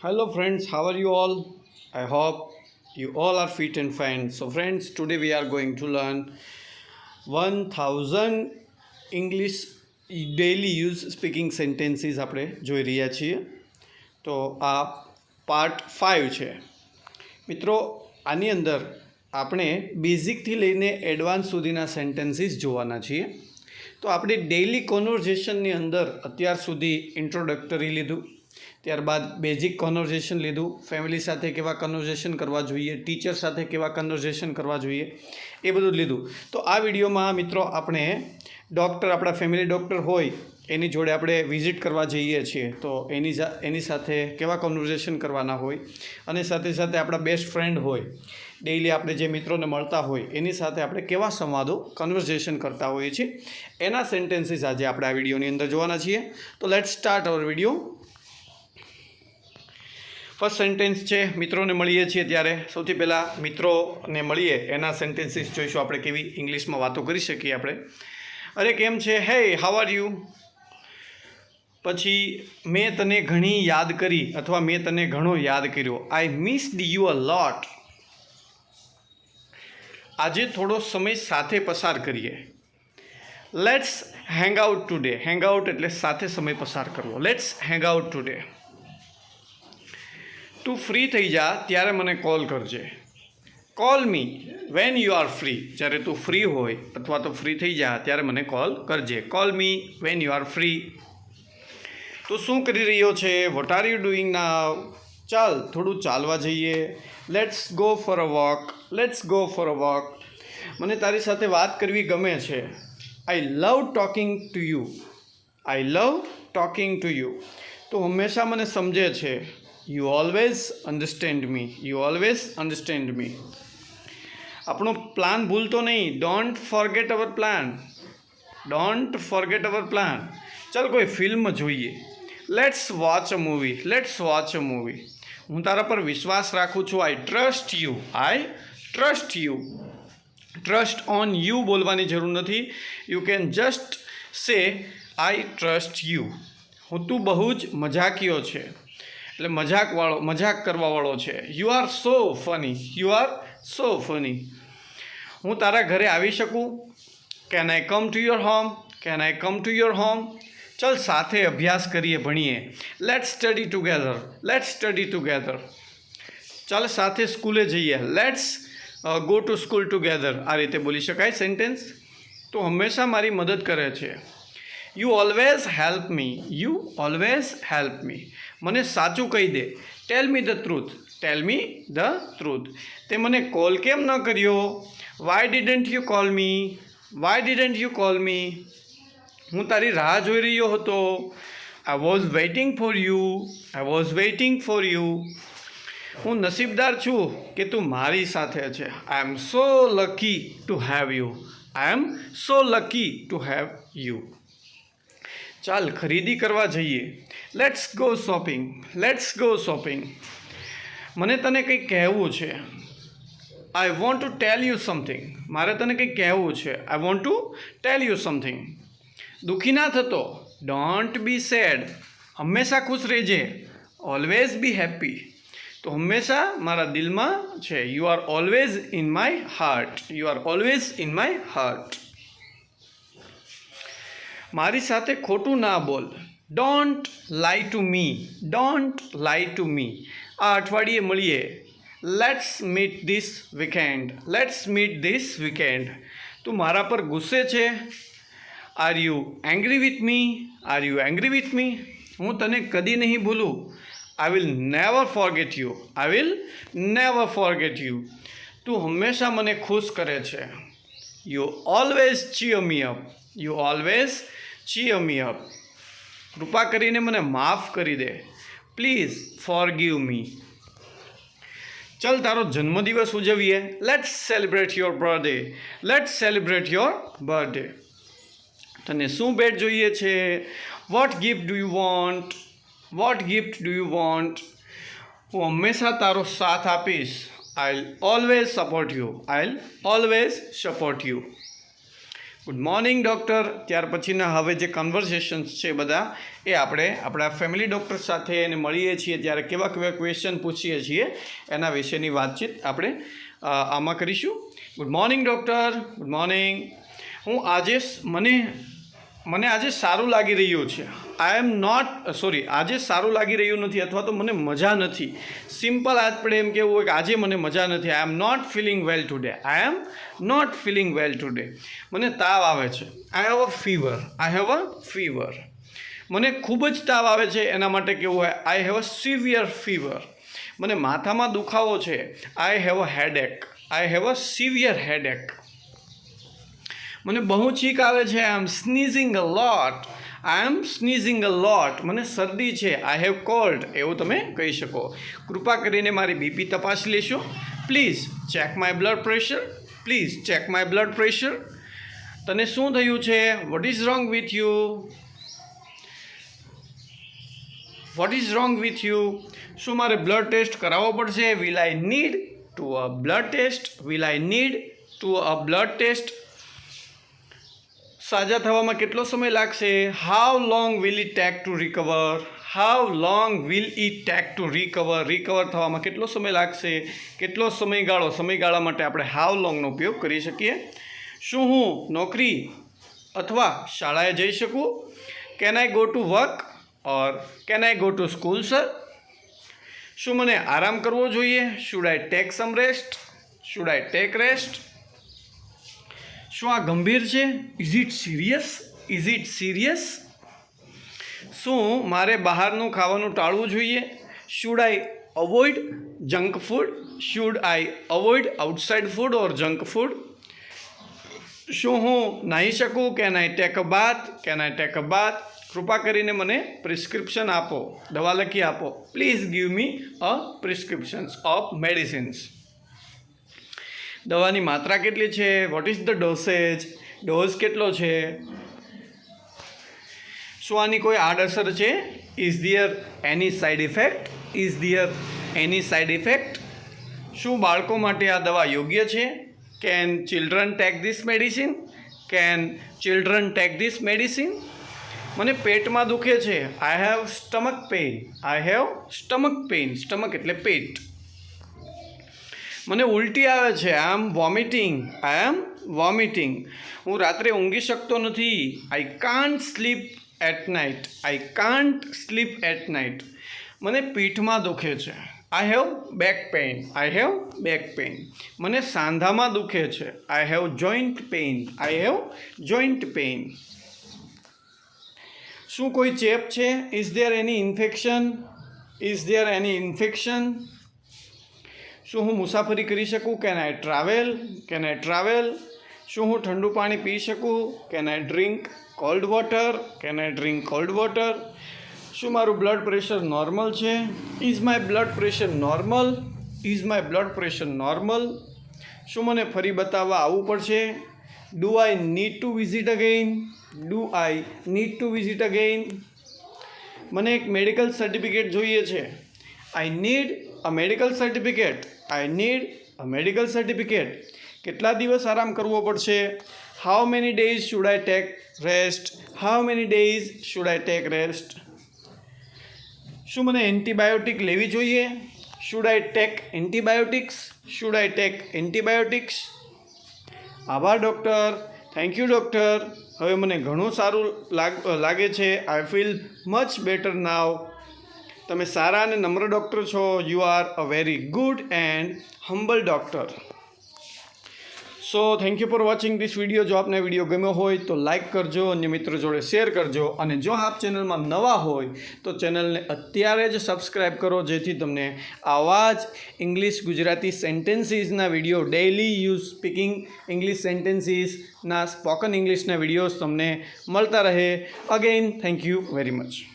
Hello friends, how are you all? I hope you all are fit and fine. So friends, today we are going to learn 1000 English daily use speaking sentences આપણે જોઈ રહ્યા છીએ. તો આ part 5 છે. મિત્રો આની અંદર આપણે બેઝિકથી લઈને એડવાન્સ સુધીના સેન્ટેન્સીસ જોવાના છીએ. તો આપણે ડેઇલી કોન્વર્ઝેશનની અંદર અત્યાર સુધી ઇન્ટ્રોડક્ટરી લીધું, ત્યારબાદ બેઝિક કન્વર્ઝેશન લીધું, ફેમિલી સાથે કેવા કન્વર્ઝેશન કરવા જોઈએ, ટીચર સાથે કેવા કન્વર્ઝેશન કરવા જોઈએ, એ બધું લીધું. તો આ વિડીયોમાં મિત્રો આપણે આપણા ફેમિલી ડૉક્ટર હોય એની જોડે આપણે વિઝિટ કરવા જઈએ છીએ, તો એની સાથે કેવા કન્વર્ઝેશન કરવાના હોય, અને સાથે સાથે આપણા બેસ્ટ ફ્રેન્ડ હોય, ડેઇલી આપણે જે મિત્રોને મળતા હોય એની સાથે આપણે કેવા સંવાદો કન્વર્ઝેશન કરતા હોઈએ છીએ, એના સેન્ટેન્સીસ આજે આપણે આ વિડીયોની અંદર જોવાના છીએ. તો let's start hour video. First sentence છે, મિત્રોને મળીએ છીએ ત્યારે સૌથી પહેલાં મિત્રોને મળીએ એના સેન્ટેન્સીસ જોઈશું આપણે, કેવી ઇંગ્લિશમાં વાતો કરી શકીએ આપણે. અરે કેમ છે, હે હાઉ આર યુ. પછી મેં તને ઘણી યાદ કરી અથવા મેં તને ઘણો યાદ કર્યો. આઈ મિસ્ડ યુ અ લોટ. આજે થોડો સમય સાથે પસાર કરીએ. Let's hang out today. Hang out એટલે સાથે સમય પસાર કરવો. Let's hang out today. તું ફ્રી થઈ જા ત્યારે મને કોલ કરજે. Call me when you are free. જ્યારે તું ફ્રી હોય અથવા તો ફ્રી થઈ જા ત્યારે મને કોલ કરજે. Call me when you are free. તું શું કરી રહ્યો છે? What are you doing now. ચાલ થોડું ચાલવા જઈએ. Let's go for a walk. Let's go for a walk. મને તારી સાથે વાત કરવી ગમે છે. I love talking to you. I love talking to you. તું હંમેશા મને સમજે છે. You always understand me. You always understand me. આપણો પ્લાન ભૂલતો નહીં. Don't forget our plan. Don't forget our plan. ચાલ કોઈ ફિલ્મ જોઈએ. Let's watch a movie. Let's watch a movie. હું તારા પર વિશ્વાસ રાખું છું. I trust you. I trust you. Trust on you બોલવાની જરૂર નથી. યુ કેન જસ્ટ સે આઈ ટ્રસ્ટ યુ. તું બહુ જ મજાકીયો છે, એટલે મજાક કરવાવાળો છે. You are so funny. You are so funny. હું તારા ઘરે આવી શકું? Can I come to your home. Can I come to your home. ચાલ સાથે અભ્યાસ કરીએ, ભણીએ. Let's study together. Let's study together. ચાલ સાથે સ્કૂલે જઈએ. Let's go to school together. આ રીતે બોલી શકાય સેન્ટેન્સ. તો હંમેશા મારી મદદ કરે છે. You always help me. You always help me. મને સાચું કહી દે. Tell me the truth. Tell me the truth. તે મને કોલ કેમ ન કર્યો? Why didn't you call me. Why didn't you call me. હું તારી રાહ જોઈ રહ્યો હતો. I was waiting for you. I was waiting for you. હું નસીબદાર છું કે તું મારી સાથે છે. I am so lucky to have you. I am so lucky to have you. ચાલ ખરીદી કરવા જઈએ. Let's go shopping. Let's go shopping. મને તને કંઈક કહેવું છે. I want to tell you something. મારે તને કંઈક કહેવું છે. I want to tell you something. દુઃખી ના થતો. Don't be sad. હંમેશા ખુશ રહેજે. Always be happy. તો હંમેશા મારા દિલમાં છે. You are always in my heart. You are always in my heart. મારી સાથે ખોટું ના બોલ. Don't lie to me. Don't lie to me. આ અઠવાડિયે મળીએ. Let's meet this weekend. Let's meet this weekend. તું મારા પર ગુસ્સે છે? Are you angry with me. Are you angry with me. હું તને કદી નહીં ભૂલું. I will never forget you. I will never forget you. તું હંમેશા મને ખુશ કરે છે. You always cheer me up. You always cheer me up. કૃપા કરીને મને માફ કરી દે. પ્લીઝ ફોરગીવ મી. ચાલ તારો જન્મદિવસ ઉજવીએ. Let's celebrate your birthday. Let's celebrate your birthday. તને શું ભેટ જોઈએ છે? What gift do you want. What gift do you want. હું હંમેશા તારો સાથ આપીશ. I always support you. I always support you. Good morning doctor. ત્યાર પછીના હવે જે કન્વર્સેશન્સ છે બધા એ આપણે આપણા ફેમિલી ડૉક્ટર સાથે એને મળીએ છીએ ત્યારે કેવા કેવા ક્વેશ્ચન પૂછીએ છીએ એના વિશેની વાતચીત આપણે આમાં કરીશું. Good morning doctor. Good morning. મને આજે સારું લાગી રહ્યું છે. આજે સારું લાગી રહ્યું નથી અથવા તો મને મજા નથી. સિમ્પલ આપણે એમ કહેવું હોય કે આજે મને મજા નથી. I am not feeling well today. મને તાવ આવે છે. I have a fever. મને ખૂબ જ તાવ આવે છે એના માટે કેવું હોય આઈ હેવ અ સિવિયર ફીવર. મને માથામાં દુખાવો છે. I have a severe headache. મને બહુ છીંક આવે છે. આઈ એમ સ્નીઝિંગ અ લોટ. મને શરદી છે. I have called. એવું તમે કહી શકો. કૃપા કરીને મારી બીપી તપાસી લેશો. Please check my blood pressure. તને શું થયું છે? What is wrong with you? શું મારે બ્લડ ટેસ્ટ કરાવવો પડશે? Will I need to a blood test? સાજા થવામાં કેટલો સમય લાગશે? How long will it take to recover? Recover થવામાં કેટલો સમય લાગશે? કેટલો સમયગાળા માટે આપણે હાઉ લોંગનો ઉપયોગ કરી શકીએ. શું હું નોકરી અથવા શાળાએ જઈ શકું? Can I go to work or can I go to school sir? શું મને આરામ કરવો જોઈએ? Should I take rest? શું આ ગંભીર છે? Is it serious? શું મારે બહારનું ખાવાનું ટાળવું જોઈએ? Should I avoid outside food or junk food? શું હું નાહી શકું? કેન આઈ ટેક અ બાથ? કૃપા કરીને મને પ્રિસ્ક્રિપ્શન આપો, દવા લખી આપો. Please give me a prescriptions of medicines. દવાની માત્રા કેટલી છે? વોટ ઇઝ ધ ડોઝ કેટલો છે? શું આની કોઈ આડઅસર છે? Is there any side effect? શું બાળકો માટે આ દવા યોગ્ય છે? Can children take this medicine? મને પેટમાં દુખે છે. I have stomach pain. Stomach એટલે પેટ. મને ઉલટી આવે છે. I am vomiting. હું રાત્રે ઊંઘી શકતો નથી. I can't sleep at night. મને પીઠમાં દુખે છે. I have back pain. મને સાંધામાં દુખે છે. I have joint pain. શું કોઈ ચેપ છે? Is there any infection? શું હું મુસાફરી કરી શકું? Can I travel? શું હું ઠંડુ પાણી પી શકું? Can I drink cold water? શું મારું બ્લડ પ્રેશર નોર્મલ છે? ઇઝ માય બ્લડ પ્રેશર શું મને ફરી બતાવવા આવવું પડશે? Do I need to visit again? મને એક મેડિકલ સર્ટિફિકેટ જોઈએ છે. I need a medical certificate. કેટલા દિવસ આરામ કરવો પડશે? How many days should I take rest? શું મને એન્ટીબાયોટિક લેવી જોઈએ? Should I take antibiotics? આભાર ડૉક્ટર. Thank you doctor. હવે મને ઘણું સારું લાગે છે. આઈ ફીલ મચ બેટર નાવ. તમે સારા અને નમ્ર ડૉક્ટર છો. You are a very good and humble doctor. So thank you for watching this video. જો આપને વિડીયો ગમ્યો હોય તો લાઇક કરજો, અન્ય મિત્રો જોડે શેર કરજો, અને જો આપ ચેનલમાં નવા હોય તો ચેનલને અત્યારે જ સબસ્ક્રાઈબ કરો, જેથી તમને આવા જ ગુજરાતી સેન્ટેન્સીસના વિડીયો, ડેઇલી સ્પીકિંગ ઇંગ્લિશ સેન્ટેન્સીસના સ્પોકન ઇંગ્લિશના વિડીયોઝ તમને મળતા રહે. Again thank you very much.